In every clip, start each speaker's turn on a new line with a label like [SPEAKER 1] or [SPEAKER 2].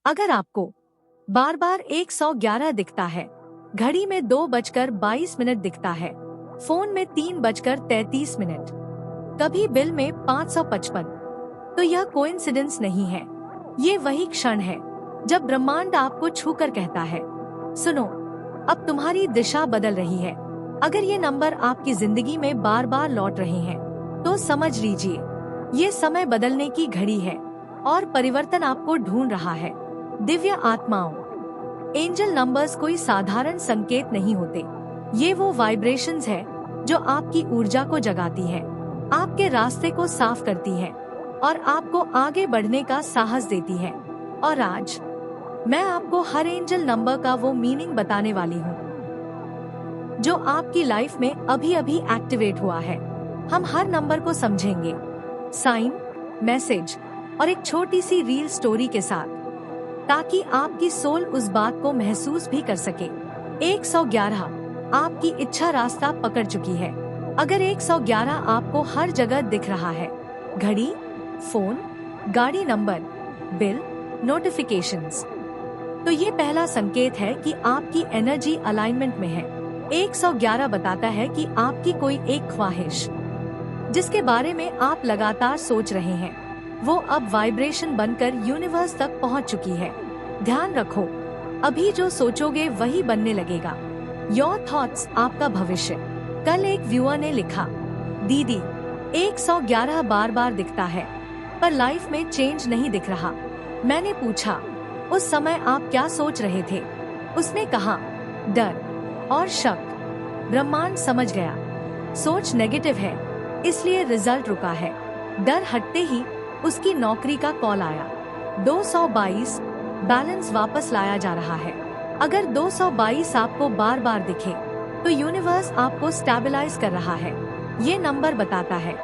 [SPEAKER 1] अगर आपको बार बार 111 दिखता है, घड़ी में 2:22 दिखता है, फोन में 3:33, कभी बिल में 555, तो यह कोइंसिडेंस नहीं है। ये वही क्षण है जब ब्रह्मांड आपको छूकर कहता है, सुनो, अब तुम्हारी दिशा बदल रही है। अगर ये नंबर आपकी जिंदगी में बार बार लौट रहे हैं, तो समझ लीजिए ये समय बदलने की घड़ी है और परिवर्तन आपको ढूंढ रहा है। दिव्य आत्माओं, एंजल नंबर्स कोई साधारण संकेत नहीं होते। ये वो वाइब्रेशंस है जो आपकी ऊर्जा को जगाती है, आपके रास्ते को साफ करती है और आपको आगे बढ़ने का साहस देती है। और आज मैं आपको हर एंजल नंबर का वो मीनिंग बताने वाली हूँ जो आपकी लाइफ में अभी अभी एक्टिवेट हुआ है। हम हर नंबर को समझेंगे, साइन, मैसेज और एक छोटी सी रियल स्टोरी के साथ, ताकि आपकी सोल उस बात को महसूस भी कर सके। 111 आपकी इच्छा रास्ता पकड़ चुकी है। अगर 111 आपको हर जगह दिख रहा है, घड़ी, फोन, गाड़ी नंबर, बिल, नोटिफिकेशंस, तो ये पहला संकेत है कि आपकी एनर्जी अलाइनमेंट में है। 111 बताता है कि आपकी कोई एक ख्वाहिश जिसके बारे में आप लगातार सोच रहे हैं, वो अब वाइब्रेशन बनकर यूनिवर्स तक पहुंच चुकी है। ध्यान रखो, अभी जो सोचोगे वही बनने लगेगा। योर थॉट्स आपका भविष्य। कल एक व्यूअर ने लिखा, दीदी 111 बार बार दिखता है पर लाइफ में चेंज नहीं दिख रहा। मैंने पूछा, उस समय आप क्या सोच रहे थे? उसने कहा, डर और शक। ब्रह्मांड समझ गया, सोच नेगेटिव है इसलिए रिजल्ट रुका है। डर हटते ही उसकी नौकरी का कॉल आया। 222 बैलेंस वापस लाया जा रहा है। अगर 222 आपको बार बार दिखे तो यूनिवर्स आपको स्टेबलाइज कर रहा है। ये नंबर बताता है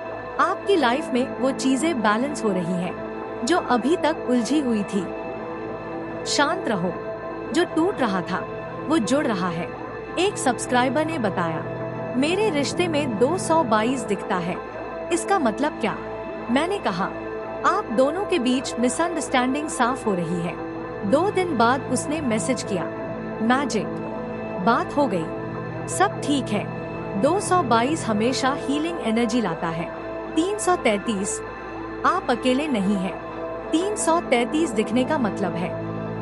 [SPEAKER 1] आपकी लाइफ में वो चीजें बैलेंस हो रही हैं जो अभी तक उलझी हुई थी। शांत रहो, जो टूट रहा था वो जुड़ रहा है। एक सब्सक्राइबर ने बताया, मेरे रिश्ते में 222 दिखता है, इसका मतलब क्या? मैंने कहा, आप दोनों के बीच मिसअंडरस्टैंडिंग साफ हो रही है। 2 दिन बाद उसने मैसेज किया, मैजिक, बात हो गई, सब ठीक है। 222 हमेशा हीलिंग एनर्जी लाता है। 333 आप अकेले नहीं हैं। 333 दिखने का मतलब है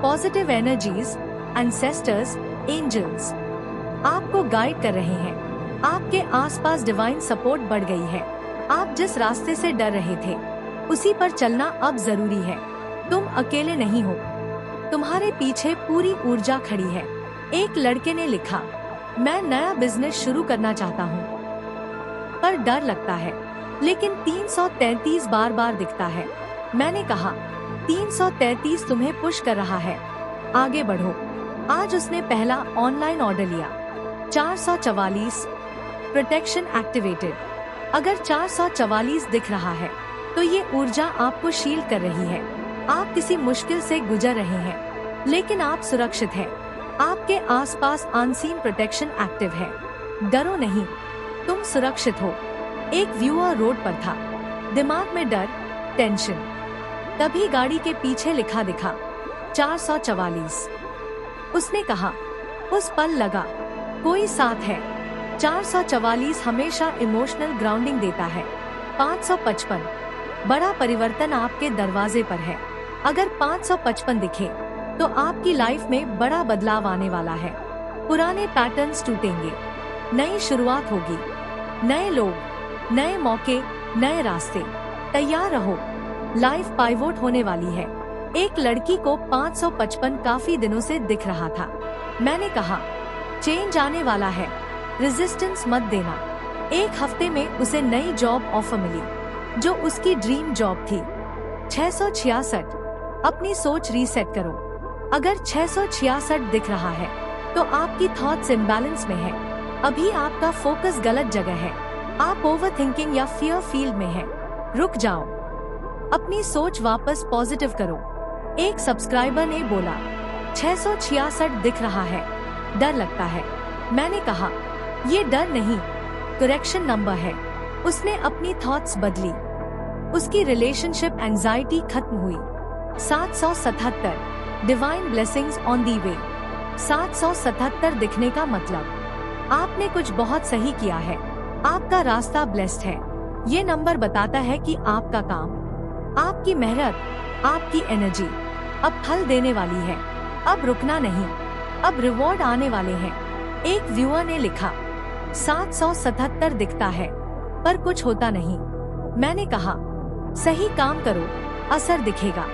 [SPEAKER 1] पॉजिटिव एनर्जीज, एंसेस्टर्स, एंजल्स आपको गाइड कर रहे हैं। आपके आसपास डिवाइन सपोर्ट बढ़ गई है। आप जिस रास्ते से डर रहे थे उसी पर चलना अब जरूरी है। तुम अकेले नहीं हो, तुम्हारे पीछे पूरी ऊर्जा खड़ी है। एक लड़के ने लिखा, मैं नया बिजनेस शुरू करना चाहता हूँ पर डर लगता है, लेकिन 333 बार बार दिखता है। मैंने कहा, 333 तुम्हें पुश कर रहा है, आगे बढ़ो। आज उसने पहला ऑनलाइन ऑर्डर लिया। 444 प्रोटेक्शन एक्टिवेटेड। अगर 444 दिख रहा है तो ये ऊर्जा आपको शील्ड कर रही है। आप किसी मुश्किल से गुजर रहे हैं लेकिन आप सुरक्षित हैं। आपके आसपास अनसीन प्रोटेक्शन एक्टिव है। डरो नहीं, तुम सुरक्षित हो। एक व्यूअर रोड पर था, दिमाग में डर, टेंशन। तभी गाड़ी के पीछे लिखा दिखा, 444। उसने कहा, उस पल लगा कोई साथ है। 444 हमेशा इमोशनल ग्राउंडिंग देता है। 555 बड़ा परिवर्तन आपके दरवाजे पर है। अगर 555 दिखे तो आपकी लाइफ में बड़ा बदलाव आने वाला है। पुराने पैटर्न्स टूटेंगे, नई शुरुआत होगी, नए लोग, नए मौके, नए रास्ते। तैयार रहो, लाइफ पाइवोट होने वाली है। एक लड़की को 555 काफी दिनों से दिख रहा था। मैंने कहा, चेंज आने वाला है, रेजिस्टेंस मत देना। एक हफ्ते में उसे नई जॉब ऑफर मिली जो उसकी ड्रीम जॉब थी। 666 अपनी सोच रीसेट करो। अगर 666 दिख रहा है तो आपकी थॉट्स इम्बैलेंस में है। अभी आपका फोकस गलत जगह है। आप ओवरथिंकिंग या फियर फील्ड में हैं। रुक जाओ, अपनी सोच वापस पॉजिटिव करो। एक सब्सक्राइबर ने बोला, 666 दिख रहा है, डर लगता है। मैंने कहा, ये डर नहीं, करेक्शन नंबर है। उसने अपनी थॉट्स बदली। उसकी रिलेशनशिप एंजाइटी खत्म हुई। 777 डिवाइन ब्लेसिंग्स ऑन दी वे। 777 दिखने का मतलब आपने कुछ बहुत सही किया है, आपका रास्ता ब्लेस्ड है। ये नंबर बताता है कि आपका काम, आपकी मेहनत, आपकी एनर्जी अब फल देने वाली है। अब रुकना नहीं, अब रिवॉर्ड आने वाले हैं। एक व्यूअर ने लिखा 777 दिखता है पर कुछ होता नहीं। मैंने कहा सही काम करो, असर दिखेगा।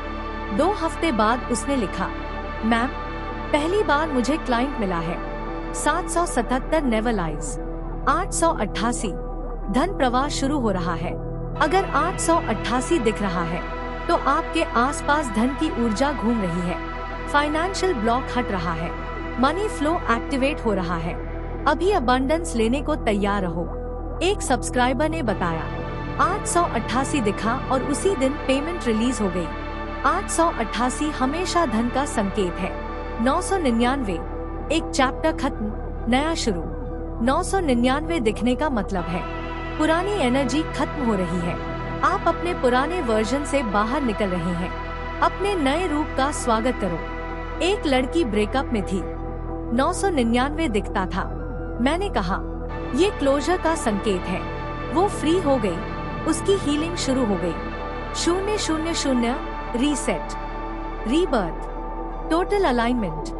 [SPEAKER 1] 2 हफ्ते बाद उसने लिखा, मैम पहली बार मुझे क्लाइंट मिला है। 777 नेवर लाइज। 888 धन प्रवाह शुरू हो रहा है। अगर 888 दिख रहा है तो आपके आसपास धन की ऊर्जा घूम रही है। फाइनेंशियल ब्लॉक हट रहा है, मनी फ्लो एक्टिवेट हो रहा है। अभी अबंडेंस लेने को तैयार रहो। एक सब्सक्राइबर ने बताया 888 दिखा और उसी दिन पेमेंट रिलीज हो गई। 888 हमेशा धन का संकेत है। 999 एक चैप्टर खत्म, नया शुरू। 999 दिखने का मतलब है पुरानी एनर्जी खत्म हो रही है। आप अपने पुराने वर्जन से बाहर निकल रहे हैं। अपने नए रूप का स्वागत करो। एक लड़की ब्रेकअप में थी, 999 दिखता था। मैंने कहा ये क्लोजर का संकेत है। वो फ्री हो गई, उसकी हीलिंग शुरू हो गई। 000 रीसेट, रीबर्थ, टोटल अलाइनमेंट।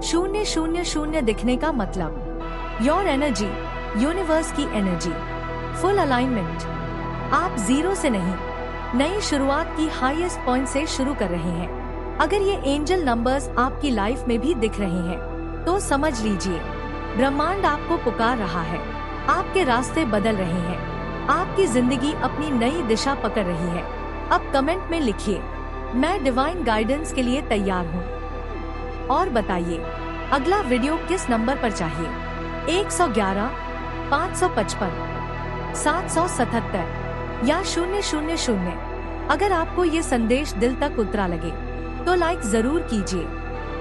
[SPEAKER 1] 000 दिखने का मतलब योर एनर्जी, यूनिवर्स की एनर्जी, फुल अलाइनमेंट। आप 0 से नहीं, नई शुरुआत की हाईएस्ट पॉइंट से शुरू कर रहे हैं। अगर ये एंजल नंबर्स आपकी लाइफ में भी दिख रहे हैं तो समझ लीजिए ब्रह्मांड आपको पुकार रहा है। आपके रास्ते बदल रहे हैं, आपकी जिंदगी अपनी नई दिशा पकड़ रही है। अब कमेंट में लिखिए मैं डिवाइन गाइडेंस के लिए तैयार हूँ। और बताइए अगला वीडियो किस नंबर पर चाहिए, 111, 555, 777 या 000। अगर आपको ये संदेश दिल तक उतरा लगे तो लाइक जरूर कीजिए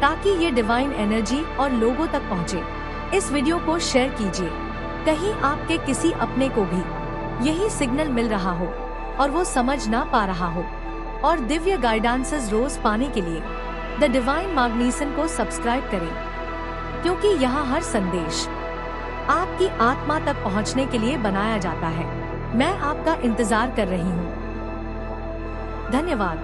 [SPEAKER 1] ताकि ये डिवाइन एनर्जी और लोगों तक पहुँचे। इस वीडियो को शेयर कीजिए, कहीं आपके किसी अपने को भी यही सिग्नल मिल रहा हो और वो समझ ना पा रहा हो। और दिव्य गाइडेंसेस रोज पाने के लिए द डिवाइन मैग्नीशियन को सब्सक्राइब करें, क्योंकि यहाँ हर संदेश आपकी आत्मा तक पहुँचने के लिए बनाया जाता है। मैं आपका इंतजार कर रही हूँ। धन्यवाद।